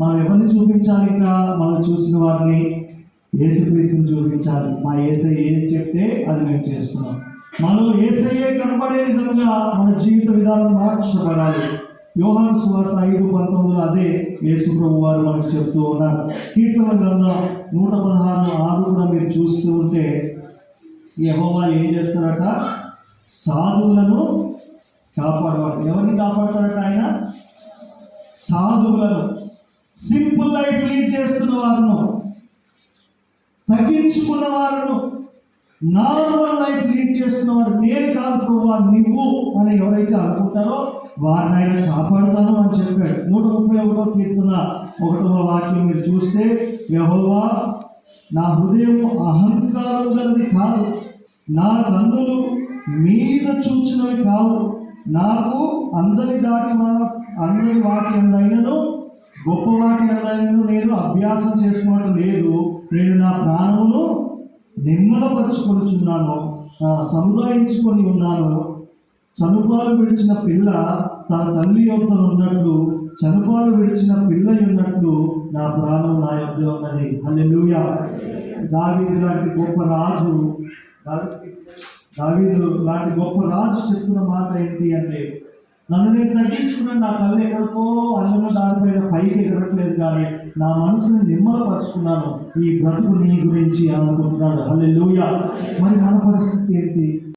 మనం ఎవరిని చూపించాలి? ఇంకా మనం చూసిన వారిని యేసుక్రీస్తుని చూపించాలి. మా యేసయ్య ఏది చెప్తే అది మేము చేస్తున్నాం. మనం యేసయ్యే కనబడే విధంగా మన జీవిత విధానం మార్చబడాలి. యోహాను సువార్త 5:19 అదే యేసు ప్రభు వారు మనకు చెప్తూ ఉన్నారు. కీర్తన గ్రంథం 116:6 కూడా మీరు చూస్తూ ఉంటే యెహోవా ఏం చేస్తారట? సాధువులను కాపాడవాడు. ఎవరిని కాపాడతారట ఆయన? సాధువులను, సింపుల్ లైఫ్ లీడ్ చేస్తున్న వారును, తగ్గించుకున్న వారును, నార్మల్ లైఫ్ లీడ్ చేస్తున్న వారు, నేను కాదు ప్రభువా నువ్వు అని ఎవరైతే అనుకుంటారో వారిని ఆయన కాపాడుతాను అని చెప్పాడు. 131 కీర్తన 1వ వాక్యం మీరు చూస్తే, యెహోవా నా హృదయం అహంకారం గలది కాదు, నా కన్నులు మీద చూచినవి కావు, నాకు అందరి వాటి అందైనను గొప్ప వాటి అందైనను నేను అభ్యాసం చేసుకోవడం లేదు. నేను నా ప్రాణమును నిమ్మలపరుచుకొనుచున్నాను, సముదాయించుకొని ఉన్నాను. చనుపాలు విడిచిన పిల్ల తన తల్లి యొద్ద ఉన్నట్లు, చనుపాలు విడిచిన పిల్ల ఉన్నట్లు నా ప్రాణం నా యొద్ద ఉన్నది. హల్లెలూయా. దావీదు లాంటి గొప్ప రాజు చెప్తున్న మాట ఏంటి అంటే, నన్ను నేను తగ్గించుకున్నాను, నా కళ్ళు ఎక్కడికో అన్న దానిపైన పైకి ఎగరట్లేదు, కానీ నా మనసుని నిమ్మలపరుచుకున్నాను, ఈ బ్రతుకు నీ గురించి అనుకుంటున్నాడు. హల్లెలూయా. మరి మన పరిస్థితి ఏంటి?